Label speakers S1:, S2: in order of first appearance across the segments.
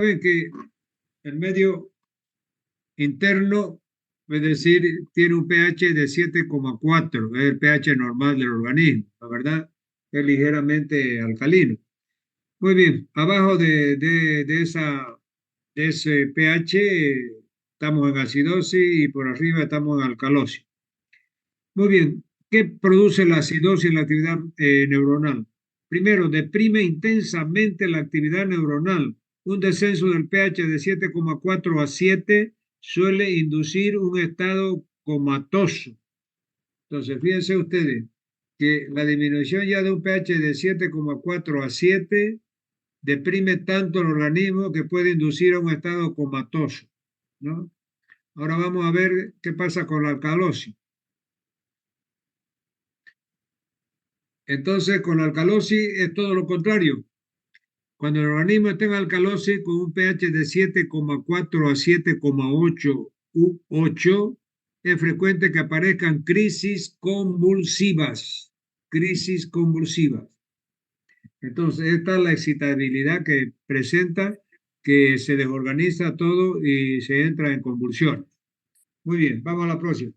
S1: Saben que el medio interno, es decir, tiene un pH de 7,4, es el pH normal del organismo, la verdad, es ligeramente alcalino. Muy bien, abajo de ese pH estamos en acidosis y por arriba estamos en alcalosis. Muy bien, ¿qué produce la acidosis en la actividad neuronal? Primero, deprime intensamente la actividad neuronal. Un descenso del pH de 7,4 a 7 suele inducir un estado comatoso. Entonces, fíjense ustedes que la disminución ya de un pH de 7,4 a 7 deprime tanto el organismo que puede inducir a un estado comatoso, ¿no? Ahora vamos a ver qué pasa con la alcalosis. Entonces, con la alcalosis es todo lo contrario. Cuando el organismo está en alcalosis con un pH de 7,4 a 7,8 u 8, es frecuente que aparezcan crisis convulsivas. Crisis convulsivas. Entonces, esta es la excitabilidad que presenta, que se desorganiza todo y se entra en convulsión. Muy bien, vamos a la próxima.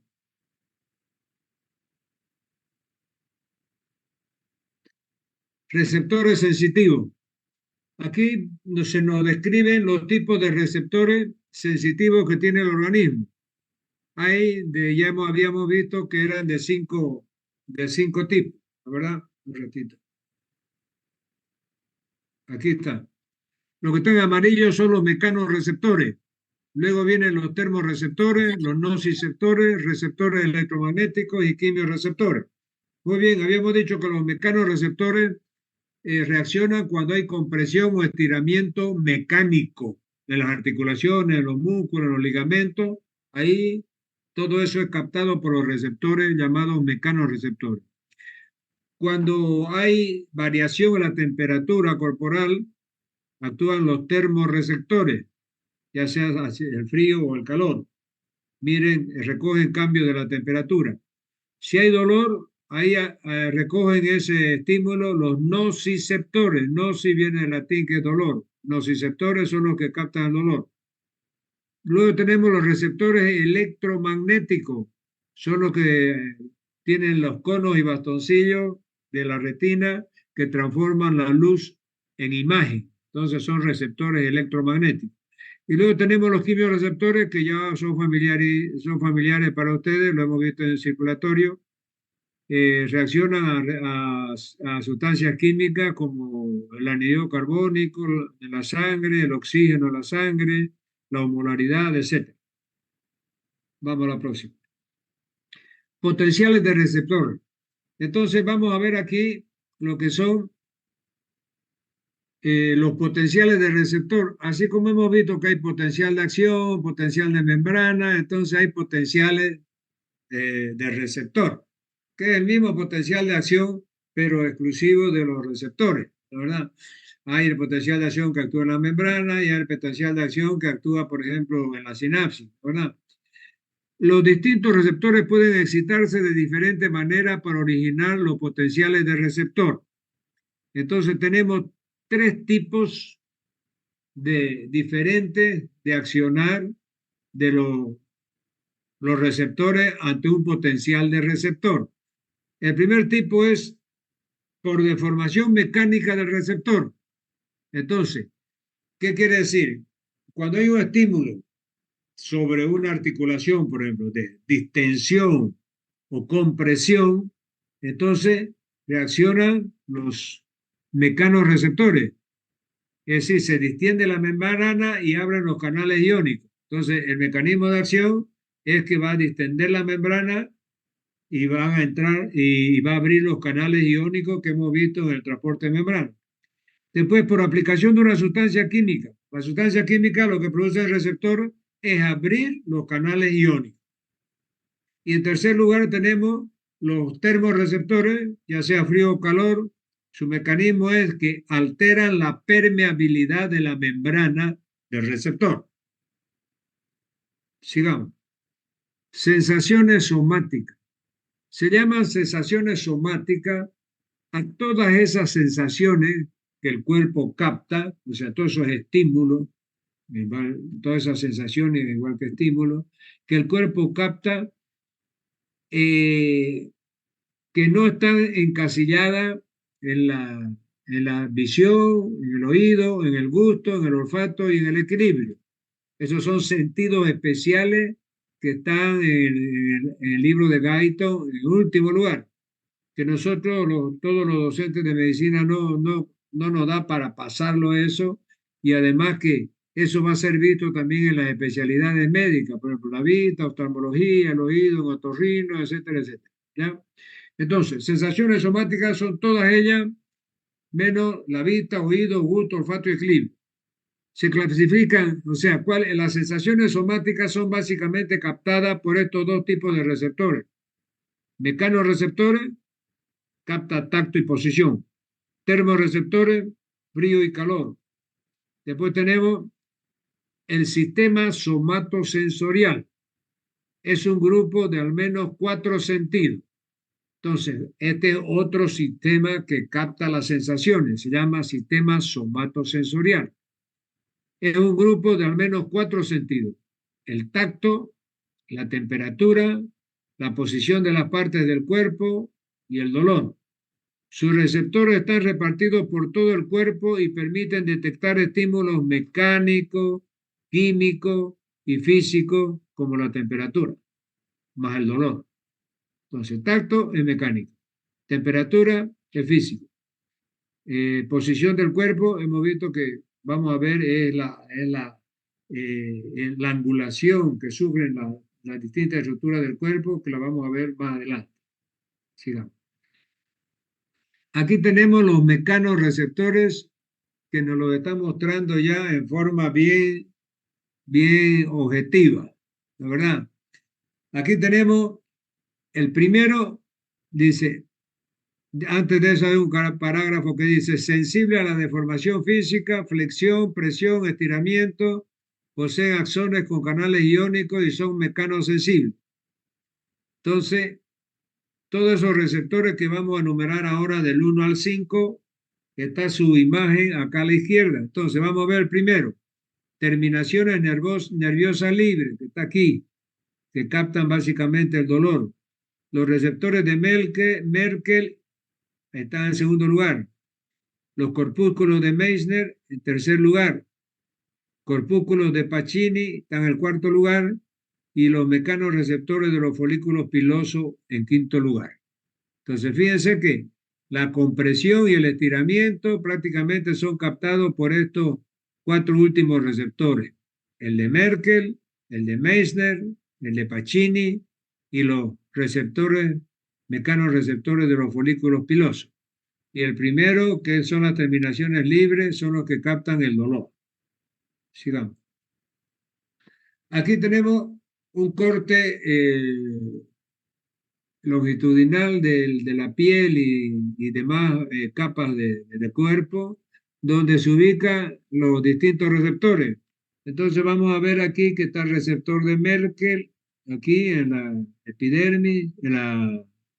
S1: Receptores sensitivos. Aquí se nos describen los tipos de receptores sensitivos que tiene el organismo. Ya habíamos visto que eran de cinco tipos, ¿verdad? Un ratito. Aquí está. Lo que está en amarillo son los mecanorreceptores. Luego vienen los termorreceptores, los nociceptores, receptores electromagnéticos y quimioreceptores. Muy bien, habíamos dicho que los mecanorreceptores reaccionan cuando hay compresión o estiramiento mecánico de las articulaciones, los músculos, los ligamentos. Ahí todo eso es captado por los receptores llamados mecanorreceptores. Cuando hay variación en la temperatura corporal, actúan los termorreceptores, ya sea el frío o el calor. Miren, recogen cambios de la temperatura. Si hay dolor, ahí recogen ese estímulo los nociceptores. Noci viene del latín que es dolor. Nociceptores son los que captan el dolor. Luego tenemos los receptores electromagnéticos. Son los que tienen los conos y bastoncillos de la retina que transforman la luz en imagen. Entonces son receptores electromagnéticos. Y luego tenemos los quimioreceptores que ya son familiares para ustedes, lo hemos visto en el circulatorio. Reaccionan a sustancias químicas como el anhídrido carbónico de la sangre, el oxígeno de la sangre, la osmolaridad, etc. Vamos a la próxima. Potenciales de receptor. Entonces vamos a ver aquí lo que son los potenciales de receptor. Así como hemos visto que hay potencial de acción, potencial de membrana, entonces hay potenciales de receptor, que es el mismo potencial de acción, pero exclusivo de los receptores, ¿verdad? Hay el potencial de acción que actúa en la membrana y hay el potencial de acción que actúa, por ejemplo, en la sinapsis, ¿verdad? Los distintos receptores pueden excitarse de diferente manera para originar los potenciales de receptor. Entonces tenemos tres tipos diferentes de accionar de los receptores ante un potencial de receptor. El primer tipo es por deformación mecánica del receptor. Entonces, ¿qué quiere decir? Cuando hay un estímulo sobre una articulación, por ejemplo, de distensión o compresión, entonces reaccionan los mecanorreceptores. Es decir, se distiende la membrana y abren los canales iónicos. Entonces, el mecanismo de acción es que va a distender la membrana y van a entrar y va a abrir los canales iónicos que hemos visto en el transporte de membrana. Después, por aplicación de una sustancia química. La sustancia química lo que produce el receptor es abrir los canales iónicos. Y en tercer lugar tenemos los termorreceptores, ya sea frío o calor. Su mecanismo es que alteran la permeabilidad de la membrana del receptor. Sigamos. Sensaciones somáticas. Se llaman sensaciones somáticas a todas esas sensaciones que el cuerpo capta, o sea, todos esos estímulos todas esas sensaciones, igual que estímulos, que el cuerpo capta, eh, que no están encasilladas en la visión, en el oído, en el gusto, en el olfato y en el equilibrio. Esos son sentidos especiales que están en el libro de Guyton, en último lugar, que nosotros, todos los docentes de medicina, no nos da para pasarlo eso, y además que eso va a ser visto también en las especialidades médicas, por ejemplo, la vista, oftalmología, el oído, en otorrino, etcétera, etcétera. ¿Ya? Entonces, sensaciones somáticas son todas ellas, menos la vista, oído, gusto, olfato y equilibrio. Se clasifican, o sea, las sensaciones somáticas son básicamente captadas por estos dos tipos de receptores. Mecanorreceptores, capta tacto y posición. Termorreceptores, frío y calor. Después tenemos el sistema somatosensorial. Es un grupo de al menos 4 sentidos. Entonces, este es otro sistema que capta las sensaciones, se llama sistema somatosensorial. Es un grupo de al menos 4 sentidos: el tacto, la temperatura, la posición de las partes del cuerpo y el dolor. Sus receptores están repartidos por todo el cuerpo y permiten detectar estímulos mecánicos, químicos y físicos como la temperatura, más el dolor. Entonces, tacto es mecánico, temperatura es físico, posición del cuerpo, hemos visto que vamos a ver la angulación que sufren las distintas estructuras del cuerpo, que la vamos a ver más adelante. Sigamos. Aquí tenemos los mecanorreceptores que nos lo está mostrando ya en forma bien objetiva, ¿la verdad? Aquí tenemos el primero, dice, antes de eso hay un parágrafo que dice: sensible a la deformación física, flexión, presión, estiramiento, poseen axones con canales iónicos y son mecanosensibles. Entonces, todos esos receptores que vamos a enumerar ahora del 1 al 5, está su imagen acá a la izquierda. Entonces, vamos a ver el primero: terminaciones nerviosas libres, que está aquí, que captan básicamente el dolor. Los receptores de Merkel están en segundo lugar. Los corpúsculos de Meissner en tercer lugar. Corpúsculos de Pacini están en el cuarto lugar. Y los mecanorreceptores de los folículos pilosos en quinto lugar. Entonces, fíjense que la compresión y el estiramiento prácticamente son captados por estos 4 últimos receptores: el de Merkel, el de Meissner, el de Pacini y los mecanorreceptores de los folículos pilosos. Y el primero, que son las terminaciones libres, son los que captan el dolor. Sigamos. Aquí tenemos un corte longitudinal de la piel y demás capas de cuerpo, donde se ubican los distintos receptores. Entonces vamos a ver aquí que está el receptor de Merkel, aquí en la epidermis, en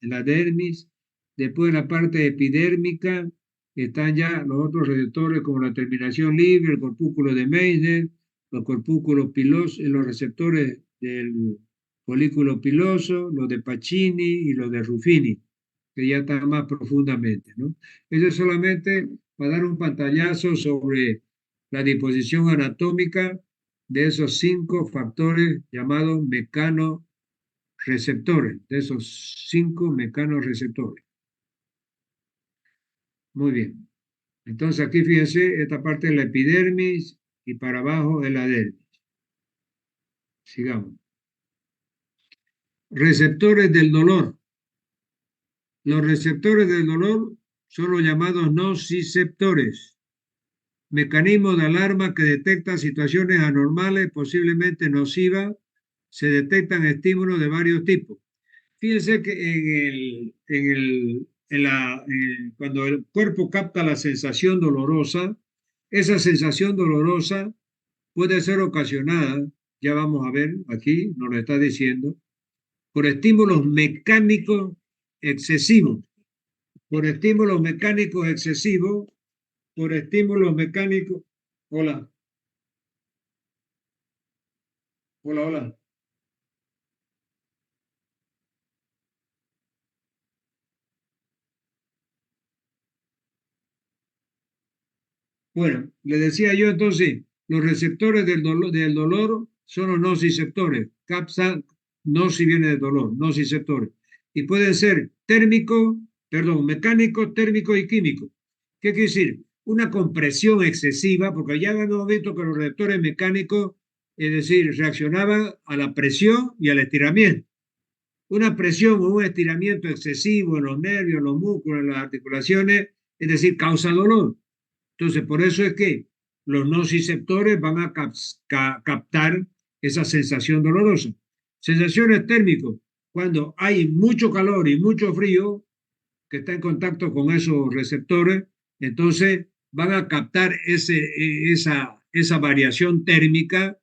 S1: la dermis. Después en la parte epidérmica están ya los otros receptores, como la terminación libre, el corpúsculo de Meissner, los corpúsculos pilosos, los receptores del folículo piloso, los de Pacini y los de Ruffini, que ya están más profundamente, ¿no? Eso es solamente para dar un pantallazo sobre la disposición anatómica de esos 5 factores llamados mecanorreceptores, de esos 5 mecanorreceptores. Muy bien. Entonces aquí fíjense, esta parte es la epidermis y para abajo es la dermis. Sigamos. Receptores del dolor. Los receptores del dolor son los llamados nociceptores, mecanismos de alarma que detectan situaciones anormales, posiblemente nocivas. Se detectan estímulos de varios tipos. Fíjense que cuando el cuerpo capta la sensación dolorosa, esa sensación dolorosa puede ser ocasionada, ya vamos a ver aquí, nos lo está diciendo, por estímulos mecánicos excesivos, por estímulos mecánicos excesivos, por estímulos mecánicos. Hola. Hola, hola. Bueno, le decía yo entonces, los receptores del dolor son los nociceptores. CAPSA, noci viene de dolor, nociceptores. Y pueden ser térmico, perdón, mecánico, térmico y químico. ¿Qué quiere decir? Una compresión excesiva, porque ya hemos visto que los receptores mecánicos, es decir, reaccionaban a la presión y al estiramiento. Una presión o un estiramiento excesivo en los nervios, en los músculos, en las articulaciones, es decir, causa dolor. Entonces, por eso es que los nociceptores van a captar esa sensación dolorosa. Sensaciones térmicas, cuando hay mucho calor y mucho frío que está en contacto con esos receptores, entonces van a captar esa variación térmica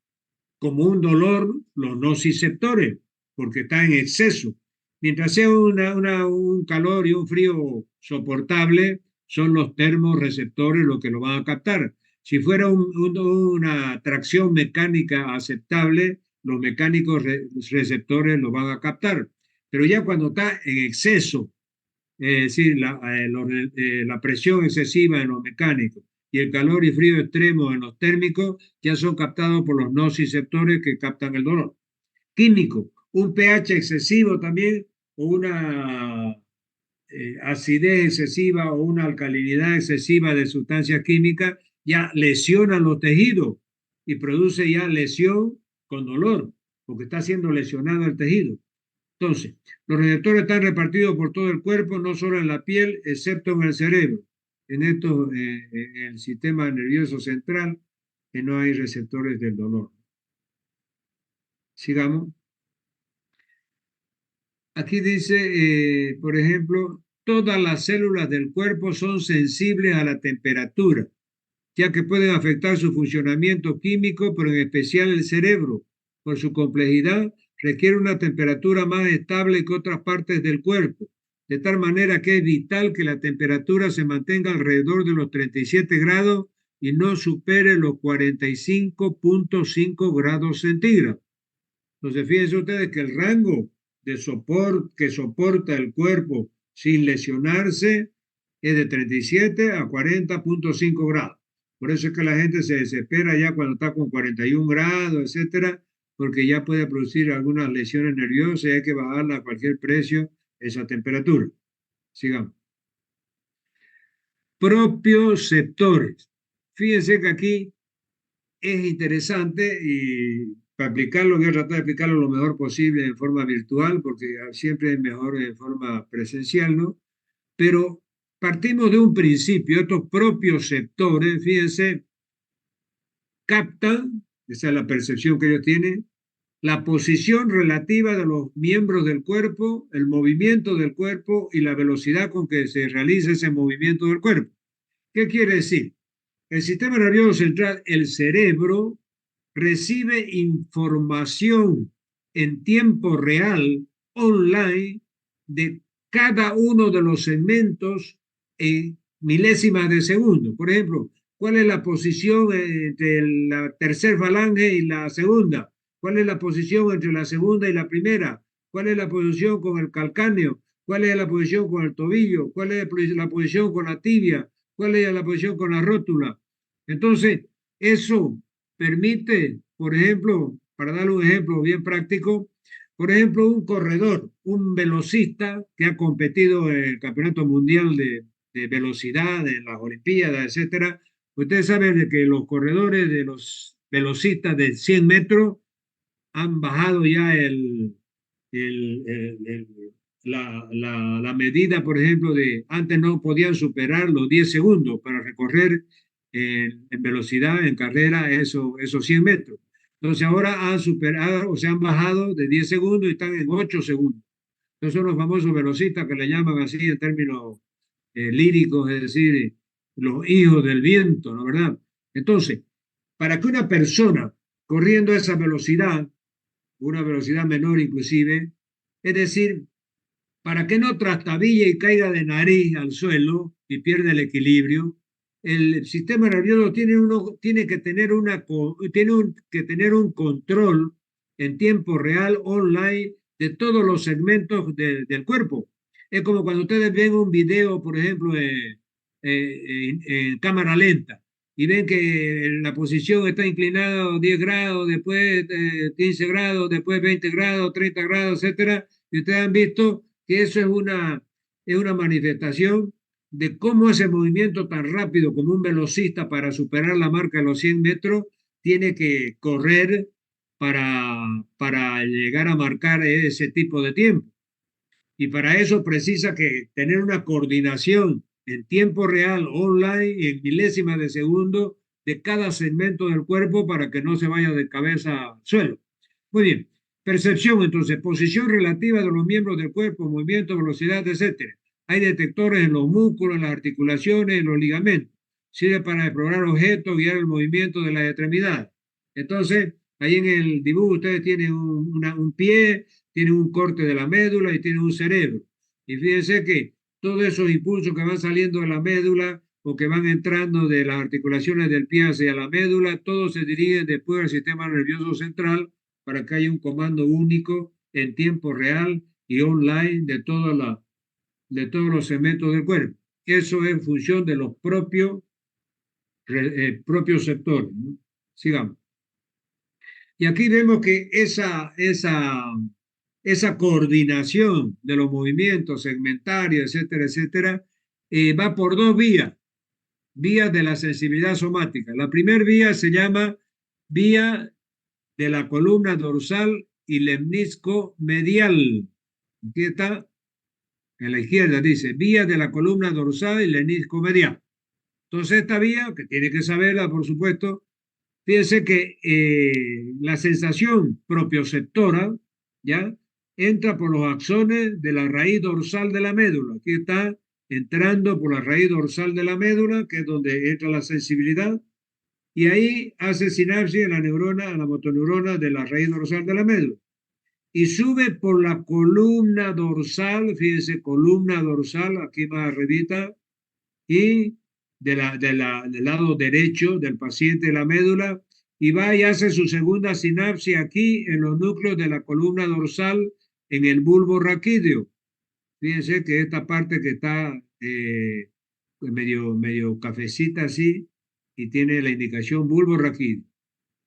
S1: como un dolor los nociceptores, porque está en exceso. Mientras sea un calor y un frío soportable, son los termorreceptores los que lo van a captar. Si fuera una tracción mecánica aceptable, los mecánicos receptores lo van a captar. Pero ya cuando está en exceso, es decir, la presión excesiva en los mecánicos y el calor y frío extremo en los térmicos ya son captados por los nociceptores que captan el dolor. Químico, un pH excesivo también o una acidez excesiva o una alcalinidad excesiva de sustancias químicas ya lesionan los tejidos y produce ya lesión con dolor porque está siendo lesionado el tejido. Entonces, los receptores están repartidos por todo el cuerpo, no solo en la piel, excepto en el cerebro. En el sistema nervioso central, que no hay receptores del dolor. Sigamos. Aquí dice, por ejemplo, todas las células del cuerpo son sensibles a la temperatura, ya que pueden afectar su funcionamiento químico, pero en especial el cerebro, por su complejidad, requiere una temperatura más estable que otras partes del cuerpo, de tal manera que es vital que la temperatura se mantenga alrededor de los 37 grados y no supere los 45,5 grados centígrados. Entonces, fíjense ustedes que el rango de soporte que soporta el cuerpo sin lesionarse es de 37 a 40,5 grados. Por eso es que la gente se desespera ya cuando está con 41 grados, etcétera, porque ya puede producir algunas lesiones nerviosas y hay que bajarla a cualquier precio esa temperatura. Sigamos. Propioceptores. Fíjense que aquí es interesante y para aplicarlo voy a tratar de explicarlo lo mejor posible en forma virtual, porque siempre es mejor en forma presencial, ¿no? Pero partimos de un principio, estos propios sectores, fíjense, captan, esa es la percepción que ellos tienen, la posición relativa de los miembros del cuerpo, el movimiento del cuerpo y la velocidad con que se realiza ese movimiento del cuerpo. ¿Qué quiere decir? El sistema nervioso central, el cerebro, recibe información en tiempo real, online, de cada uno de los segmentos en milésimas de segundo. Por ejemplo, ¿cuál es la posición entre la tercera falange y la segunda? ¿Cuál es la posición entre la segunda y la primera? ¿Cuál es la posición con el calcáneo? ¿Cuál es la posición con el tobillo? ¿Cuál es la posición con la tibia? ¿Cuál es la posición con la rótula? Entonces, eso permite, por ejemplo, para dar un ejemplo bien práctico, por ejemplo, un corredor, un velocista que ha competido en el Campeonato Mundial de Velocidad, en las Olimpiadas, etcétera. Ustedes saben de que los corredores de los velocistas de 100 metros han bajado ya el, el, la medida, por ejemplo, de antes no podían superar los 10 segundos para recorrer en velocidad, en carrera, esos 100 metros. Entonces ahora han superado o se han bajado de 10 segundos y están en 8 segundos. Esos son los famosos velocistas que le llaman así en términos líricos, es decir, los hijos del viento, ¿no verdad? Entonces, para que una persona corriendo a esa velocidad, una velocidad menor inclusive, es decir, para que no trastabille y caiga de nariz al suelo y pierda el equilibrio, el sistema nervioso tiene que tener un control en tiempo real, online, de todos los segmentos del cuerpo. Es como cuando ustedes ven un video, por ejemplo, en cámara lenta y ven que la posición está inclinada 10 grados, después 15 grados, después 20 grados, 30 grados, etcétera. Y ustedes han visto que eso es una manifestación de cómo ese movimiento tan rápido como un velocista para superar la marca de los 100 metros tiene que correr para llegar a marcar ese tipo de tiempo. Y para eso precisa que tener una coordinación en tiempo real, online, en milésimas de segundo de cada segmento del cuerpo para que no se vaya de cabeza al suelo. Muy bien. Percepción, entonces, posición relativa de los miembros del cuerpo, movimiento, velocidad, etcétera. Hay detectores en los músculos, en las articulaciones, en los ligamentos. Sirve para explorar objetos, guiar el movimiento de las extremidades. Entonces, ahí en el dibujo ustedes tienen un pie, tienen un corte de la médula y tienen un cerebro. Y fíjense que todos esos impulsos que van saliendo de la médula o que van entrando de las articulaciones del pie hacia la médula, todos se dirigen después al sistema nervioso central para que haya un comando único en tiempo real y online de todos los segmentos del cuerpo. Eso es en función de los propios sectores, ¿no? Sigamos. Y aquí vemos que esa coordinación de los movimientos segmentarios, etcétera, etcétera, va por dos vías de la sensibilidad somática. La primera vía se llama vía de la columna dorsal y lemnisco medial. Aquí está, en la izquierda dice, vía de la columna dorsal y lemnisco medial. Entonces esta vía, que tiene que saberla, por supuesto, fíjense que la sensación propioceptora, ¿ya? Entra por los axones de la raíz dorsal de la médula. Aquí está entrando por la raíz dorsal de la médula, que es donde entra la sensibilidad, y ahí hace sinapsis en la neurona, en la motoneurona de la raíz dorsal de la médula. Y sube por la columna dorsal, fíjense, columna dorsal, aquí más arribita, y del lado derecho del paciente de la médula, y va y hace su segunda sinapsis aquí en los núcleos de la columna dorsal en el bulbo raquídeo. Fíjense que esta parte que está medio cafecita así y tiene la indicación bulbo raquídeo.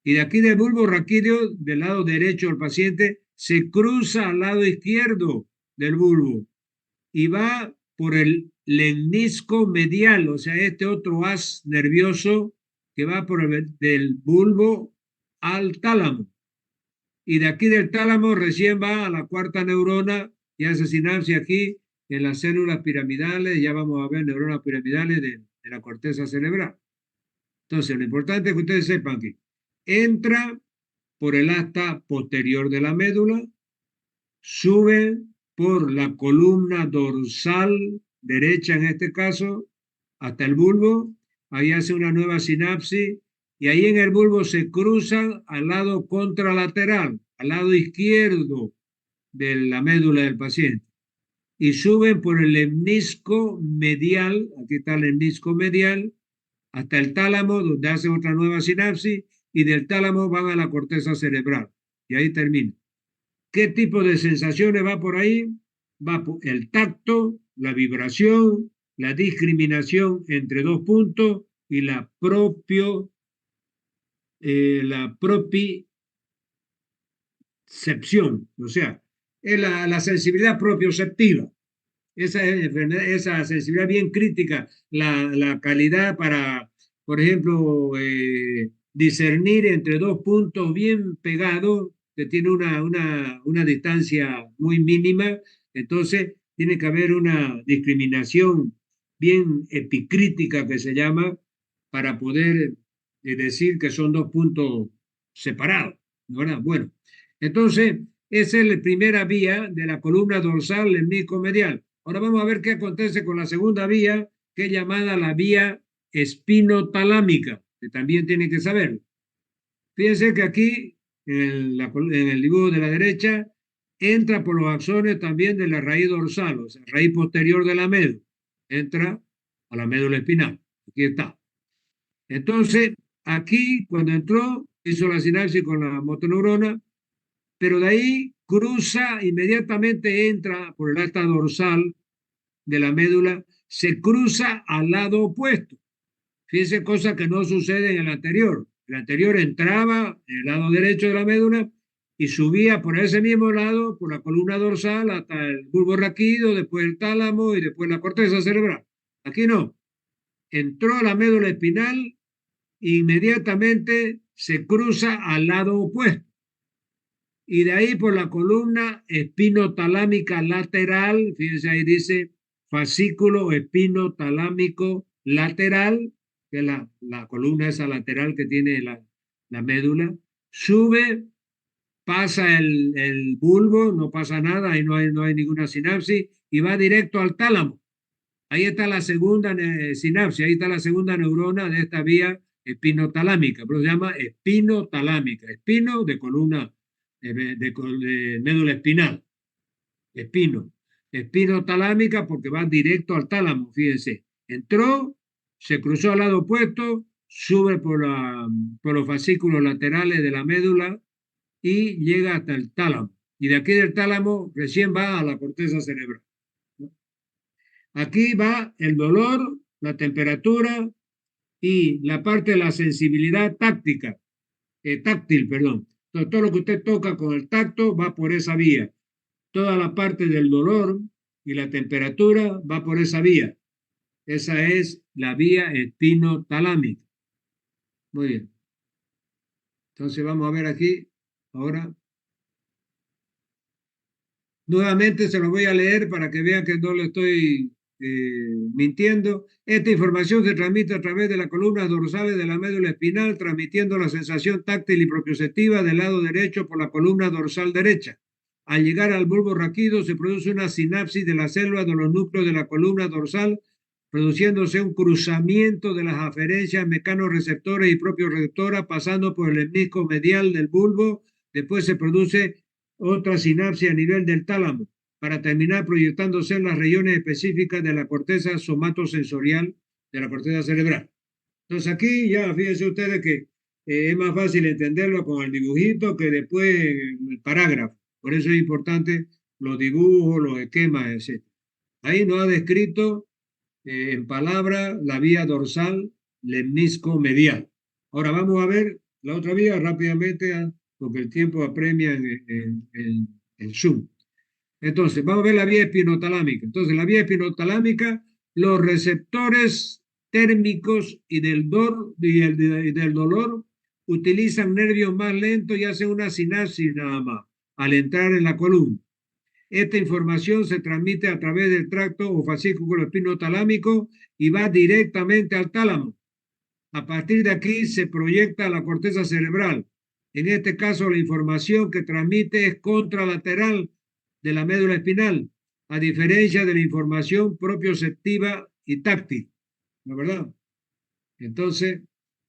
S1: Y de aquí del bulbo raquídeo, del lado derecho del paciente, se cruza al lado izquierdo del bulbo y va por el lemnisco medial, o sea, este otro haz nervioso que va del bulbo al tálamo. Y de aquí del tálamo recién va a la cuarta neurona y hace sinapsis aquí en las células piramidales, ya vamos a ver neuronas piramidales de la corteza cerebral. Entonces, lo importante es que ustedes sepan que entra por el asta posterior de la médula, sube por la columna dorsal derecha en este caso hasta el bulbo, ahí hace una nueva sinapsis y ahí en el bulbo se cruzan al lado contralateral, al lado izquierdo de la médula del paciente y suben por el lemnisco medial, aquí está el lemnisco medial, hasta el tálamo donde hace otra nueva sinapsis y del tálamo van a la corteza cerebral y ahí termina. ¿Qué tipo de sensaciones va por ahí? Va por el tacto, la vibración, la discriminación entre dos puntos y la propiocepción, o sea, es la sensibilidad propioceptiva. Esa sensibilidad bien crítica, la calidad para, por ejemplo, discernir entre dos puntos bien pegados, que tiene una distancia muy mínima, entonces tiene que haber una discriminación bien epicrítica que se llama para poder decir que son dos puntos separados, ¿verdad? Bueno, entonces esa es la primera vía de la columna dorsal lemnisco-medial. Ahora vamos a ver qué acontece con la segunda vía, que es llamada la vía espinotalámica, que también tienen que saberlo. Fíjense que aquí, en el dibujo de la derecha, entra por los axones también de la raíz dorsal, o sea, raíz posterior de la médula. Entra a la médula espinal. Aquí está. Entonces, aquí, cuando entró, hizo la sinapsis con la motoneurona, pero de ahí cruza, inmediatamente entra por el alta dorsal de la médula, se cruza al lado opuesto. Fíjense, cosa que no sucede en el anterior. El anterior entraba en el lado derecho de la médula y subía por ese mismo lado, por la columna dorsal, hasta el bulbo raquídeo, después el tálamo y después la corteza cerebral. Aquí no. Entró a la médula espinal e inmediatamente se cruza al lado opuesto. Y de ahí por la columna espinotalámica lateral, fíjense ahí dice fascículo espinotalámico lateral, que es la columna esa lateral que tiene la médula, sube, pasa el bulbo, no pasa nada, ahí no hay ninguna sinapsis, y va directo al tálamo. Ahí está la segunda sinapsis, ahí está la segunda neurona de esta vía espinotalámica, pero se llama espinotalámica, espino de columna, de médula espinal, espinotalámica porque va directo al tálamo, fíjense. Entró, se cruzó al lado opuesto, sube por los fascículos laterales de la médula y llega hasta el tálamo. Y de aquí del tálamo recién va a la corteza cerebral. Aquí va el dolor, la temperatura y la parte de la sensibilidad táctil, perdón. Entonces, todo lo que usted toca con el tacto va por esa vía. Toda la parte del dolor y la temperatura va por esa vía. Esa es la vía espinotalámica. Muy bien. Entonces vamos a ver aquí ahora. Nuevamente se lo voy a leer para que vean que no le estoy mintiendo. Esta información se transmite a través de las columnas dorsales de la médula espinal, transmitiendo la sensación táctil y propioceptiva del lado derecho por la columna dorsal derecha. Al llegar al bulbo raquídeo se produce una sinapsis de las células de los núcleos de la columna dorsal, produciéndose un cruzamiento de las aferencias mecanorreceptores y propioreceptoras, pasando por el hemisco medial del bulbo. Después se produce otra sinapsis a nivel del tálamo, para terminar proyectándose en las regiones específicas de la corteza somatosensorial de la corteza cerebral. Entonces aquí ya fíjense ustedes que es más fácil entenderlo con el dibujito que después el parágrafo. Por eso es importante los dibujos, los esquemas, etc. Ahí nos ha descrito en palabra la vía dorsal lemnisco medial. Ahora vamos a ver la otra vía rápidamente, porque el tiempo apremia en Zoom. Entonces, vamos a ver la vía espinotalámica. Entonces, la vía espinotalámica, los receptores térmicos y del dolor utilizan nervios más lentos y hacen una sinapsis nada más al entrar en la columna. Esta información se transmite a través del tracto o fascículo espinotalámico y va directamente al tálamo. A partir de aquí se proyecta a la corteza cerebral. En este caso, la información que transmite es contralateral de la médula espinal, a diferencia de la información propioceptiva y táctil, ¿no es verdad? Entonces,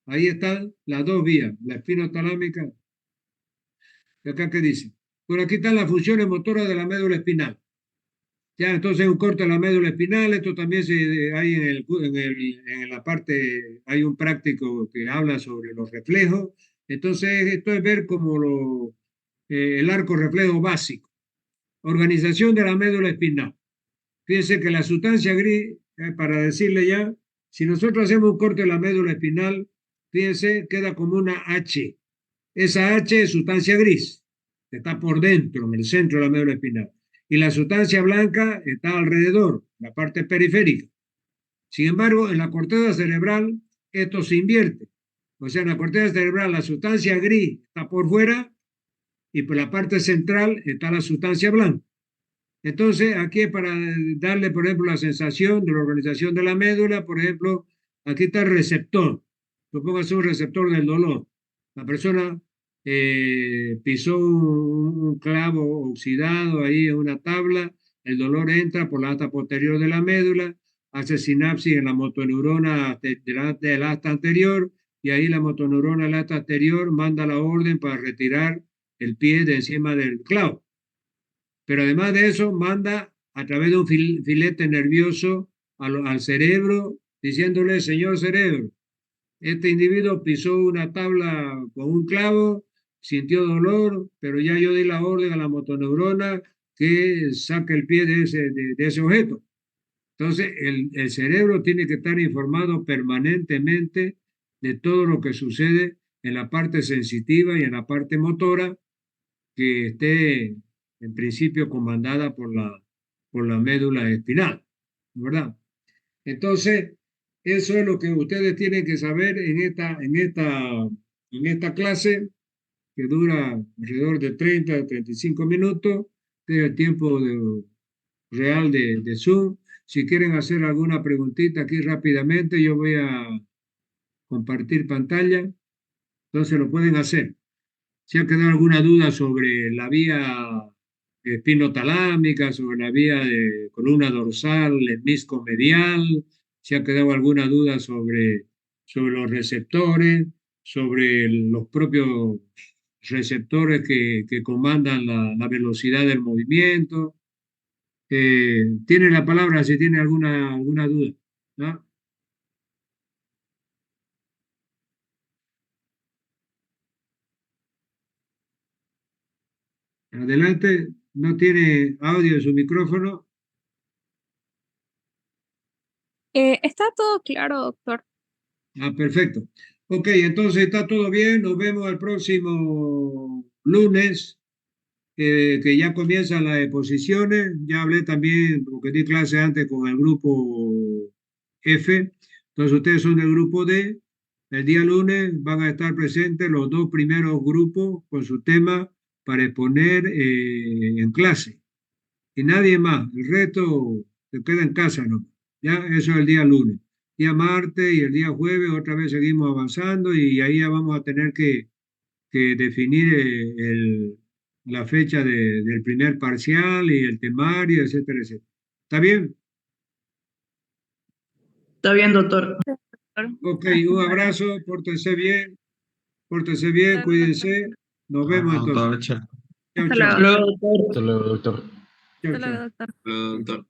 S1: ahí están las dos vías, la espinotalámica. ¿Y acá qué dice? Por aquí están las funciones motoras de la médula espinal. Ya, entonces un corte de la médula espinal, esto también hay en la parte, hay un práctico que habla sobre los reflejos. Entonces, esto es ver como el arco reflejo básico. Organización de la médula espinal. Fíjense que la sustancia gris, para decirle ya, si nosotros hacemos un corte de la médula espinal, fíjense, queda como una H. Esa H es sustancia gris, que está por dentro, en el centro de la médula espinal. Y la sustancia blanca está alrededor, la parte periférica. Sin embargo, en la corteza cerebral, esto se invierte. O sea, en la corteza cerebral, la sustancia gris está por fuera y por la parte central está la sustancia blanca. Entonces, aquí es para darle, por ejemplo, la sensación de la organización de la médula. Por ejemplo, aquí está el receptor. Supóngase un receptor del dolor. La persona pisó un clavo oxidado ahí en una tabla, el dolor entra por la asta posterior de la médula, hace sinapsis en la motoneurona del asta anterior, y ahí la motoneurona del asta anterior manda la orden para retirar el pie de encima del clavo. Pero además de eso, manda a través de un filete nervioso al cerebro, diciéndole: señor cerebro, este individuo pisó una tabla con un clavo, sintió dolor, pero ya yo di la orden a la motoneurona que saque el pie de ese objeto. Entonces, el cerebro tiene que estar informado permanentemente de todo lo que sucede en la parte sensitiva y en la parte motora, que esté en principio comandada por la médula espinal, ¿verdad? Entonces, eso es lo que ustedes tienen que saber en esta clase, que dura alrededor de 30 a 35 minutos, que es el tiempo real de Zoom. Si quieren hacer alguna preguntita aquí rápidamente, yo voy a compartir pantalla, entonces lo pueden hacer. Si ha quedado alguna duda sobre la vía espinotalámica, sobre la vía de columna dorsal, el menisco medial, si ha quedado alguna duda sobre los receptores, sobre los propios receptores que comandan la velocidad del movimiento. Tiene la palabra si tiene alguna duda, ¿no? Adelante, no tiene audio en su micrófono.
S2: Está todo claro, doctor.
S1: Ah, perfecto. Ok, entonces está todo bien. Nos vemos el próximo lunes, que ya comienzan las exposiciones. Ya hablé también, porque di clase antes con el grupo F. Entonces ustedes son del grupo D. El día lunes van a estar presentes los dos primeros grupos con su tema para exponer en clase. Y nadie más. El resto se queda en casa, ¿no? Ya, eso es el día lunes. Día martes y el día jueves otra vez seguimos avanzando y ahí ya vamos a tener que definir la fecha del primer parcial y el temario, etcétera, etcétera. ¿Está bien?
S3: Está bien, doctor.
S1: Ok, un abrazo, pórtense bien, cuídense. Nos vemos entonces.
S4: Doctor,
S1: Chao,
S2: Hasta
S1: chao.
S2: luego.
S3: Hasta luego, doctor.
S4: hasta luego, doctor.
S1: Chao,
S2: Hasta luego,
S1: chao.
S2: doctor.
S4: Hasta luego, doctor.